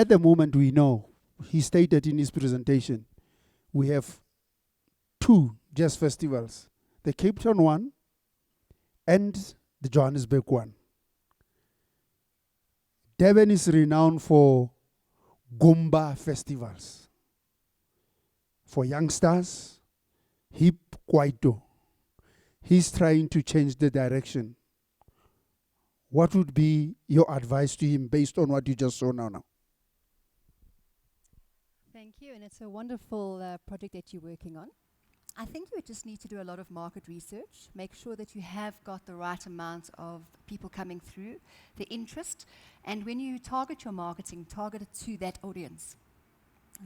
At the moment, we know, he stated in his presentation, we have two jazz festivals, the Cape Town one and the Johannesburg one. Durban is renowned for Gumba festivals, for youngsters, hip kwaito. He's trying to change the direction. What would be your advice to him based on what you just saw now? Thank you, and it's a wonderful project that you're working on. I think you just need to do a lot of market research, make sure that you have got the right amount of people coming through, the interest, and when you target your marketing, target it to that audience.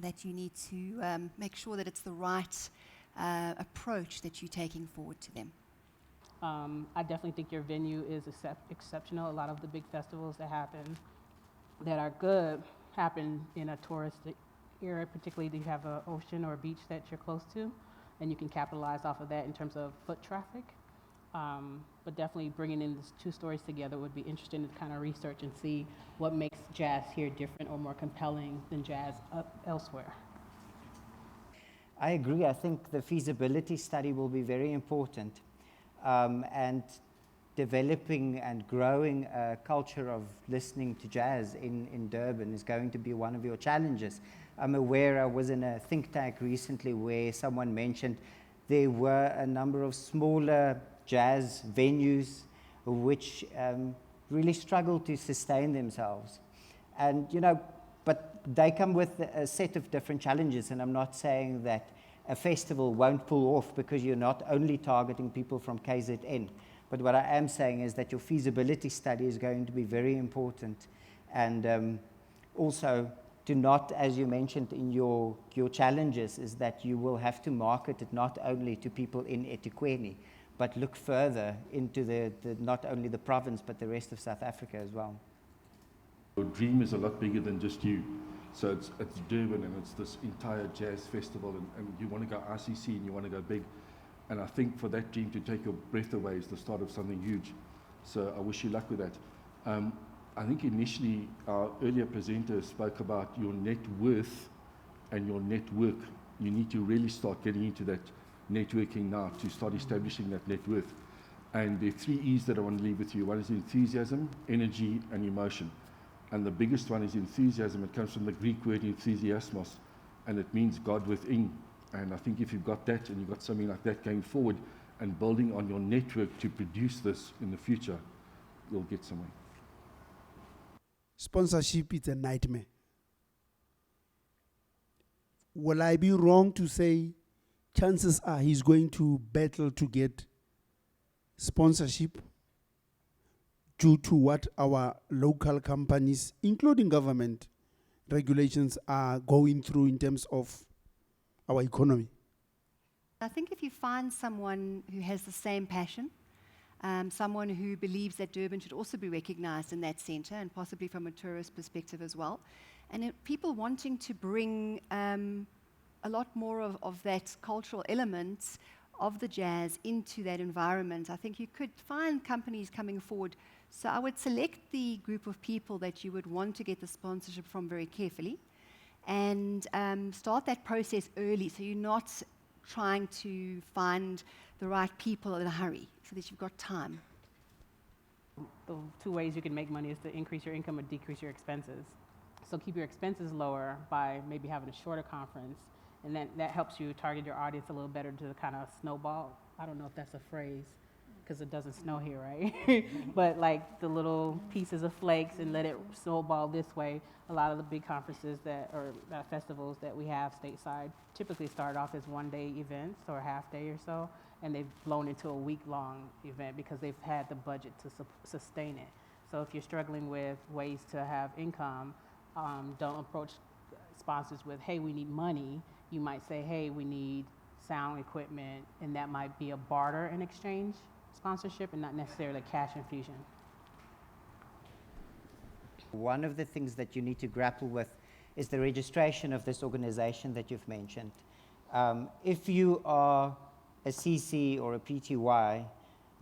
That you need to make sure that it's the right approach that you're taking forward to them. I definitely think your venue is exceptional. A lot of the big festivals that happen that are good happen in a touristic area, particularly if you have an ocean or a beach that you're close to, and you can capitalize off of that in terms of foot traffic. But definitely bringing in these two stories together would be interesting to kind of research and see what makes jazz here different or more compelling than jazz elsewhere. I agree. I think the feasibility study will be very important. And developing and growing a culture of listening to jazz in Durban is going to be one of your challenges. I'm aware, I was in a think tank recently where someone mentioned there were a number of smaller jazz venues which really struggle to sustain themselves. And, you know, but they come with a set of different challenges, and I'm not saying that a festival won't pull off because you're not only targeting people from KZN. But what I am saying is that your feasibility study is going to be very important. And also, to not, as you mentioned in your challenges, is that you will have to market it not only to people in eThekwini, but look further into the not only the province, but the rest of South Africa as well. Your dream is a lot bigger than just you. So it's Durban, and it's this entire jazz festival, and you want to go RCC and you want to go big. And I think for that dream to take your breath away is the start of something huge. So I wish you luck with that. I think initially our earlier presenter spoke about your net worth and your network. You need to really start getting into that networking now to start establishing that net worth. And there are 3 E's that I want to leave with you. One is enthusiasm, energy, and emotion. And the biggest one is enthusiasm. It comes from the Greek word enthusiasmos, and it means God within. And I think if you've got that and you've got something like that going forward and building on your network to produce this in the future, you'll get somewhere. Sponsorship is a nightmare. Will I be wrong to say chances are he's going to battle to get sponsorship due to what our local companies, including government regulations, are going through in terms of our economy? I think if you find someone who has the same passion, someone who believes that Durban should also be recognized in that center, and possibly from a tourist perspective as well, and people wanting to bring a lot more of that cultural element of the jazz into that environment, I think you could find companies coming forward. So I would select the group of people that you would want to get the sponsorship from very carefully, and start that process early, so you're not trying to find the right people in a hurry, so that you've got time. The 2 ways you can make money is to increase your income or decrease your expenses. So keep your expenses lower by maybe having a shorter conference, and then that helps you target your audience a little better to kind of snowball. I don't know if that's a phrase, because it doesn't snow here, right? But like the little pieces of flakes and let it snowball this way. A lot of the big conferences or festivals that we have stateside typically start off as 1-day events or a half day or so, and they've blown into a week-long event because they've had the budget to sustain it. So if you're struggling with ways to have income, don't approach sponsors with, hey, we need money. You might say, hey, we need sound equipment, and that might be a barter and exchange sponsorship and not necessarily cash infusion. One of the things that you need to grapple with is the registration of this organization that you've mentioned. If you are a CC or a PTY,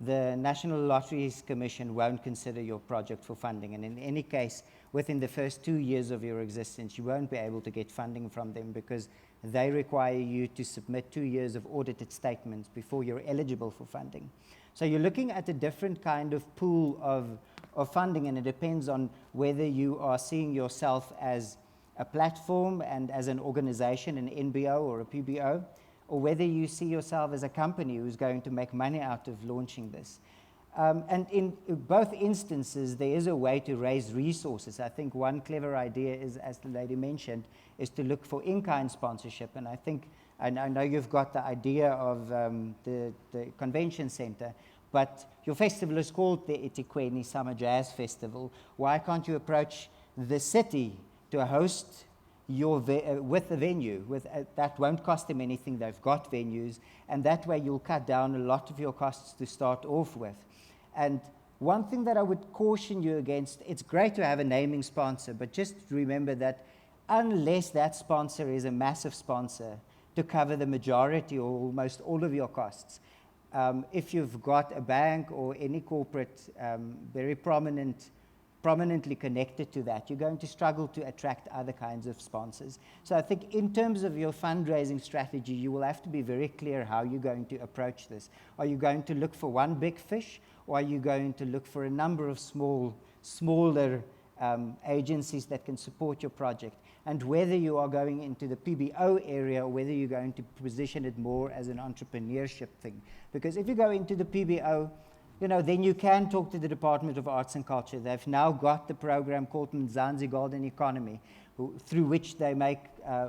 the National Lotteries Commission won't consider your project for funding. And in any case, within the first 2 years of your existence, you won't be able to get funding from them because they require you to submit 2 years of audited statements before you're eligible for funding. So you're looking at a different kind of pool of funding, and it depends on whether you are seeing yourself as a platform and as an organization, an NBO or a PBO, or whether you see yourself as a company who's going to make money out of launching this. And in both instances, there is a way to raise resources. I think one clever idea is, as the lady mentioned, is to look for in-kind sponsorship. And I think, and I know you've got the idea of the convention center, but your festival is called the eThekwini Summer Jazz Festival. Why can't you approach the city to host your with the venue? That won't cost them anything. They've got venues, and that way you'll cut down a lot of your costs to start off with. And one thing that I would caution you against, it's great to have a naming sponsor, but just remember that unless that sponsor is a massive sponsor to cover the majority or almost all of your costs, if you've got a bank or any corporate very prominently connected to that, you're going to struggle to attract other kinds of sponsors. So I think in terms of your fundraising strategy, you will have to be very clear how you're going to approach this. Are you going to look for one big fish, or are you going to look for a number of smaller agencies that can support your project? And whether you are going into the PBO area or whether you're going to position it more as an entrepreneurship thing. Because if you go into the PBO, you know, then you can talk to the Department of Arts and Culture. They've now got the program called Mzansi Golden Economy, through which they make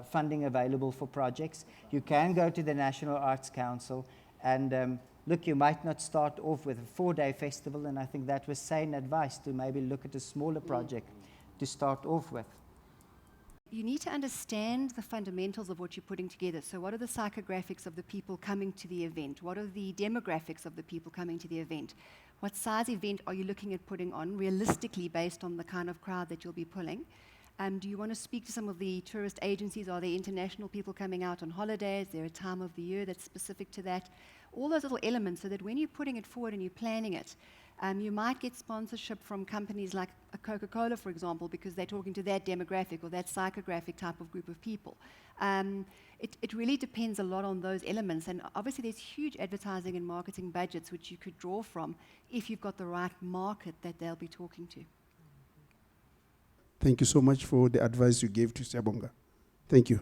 funding available for projects. You can go to the National Arts Council, and look, you might not start off with a 4-day festival, and I think that was sane advice to maybe look at a smaller project to start off with. You need to understand the fundamentals of what you're putting together. So what are the psychographics of the people coming to the event? What are the demographics of the people coming to the event? What size event are you looking at putting on realistically based on the kind of crowd that you'll be pulling? Do you want to speak to some of the tourist agencies? Are there international people coming out on holidays? Is there a time of the year that's specific to that? All those little elements, so that when you're putting it forward and you're planning it, you might get sponsorship from companies like a Coca-Cola, for example, because they're talking to that demographic or that psychographic type of group of people. It really depends a lot on those elements, and obviously there's huge advertising and marketing budgets which you could draw from if you've got the right market that they'll be talking to. Thank you so much for the advice you gave to Siyabonga. Thank you.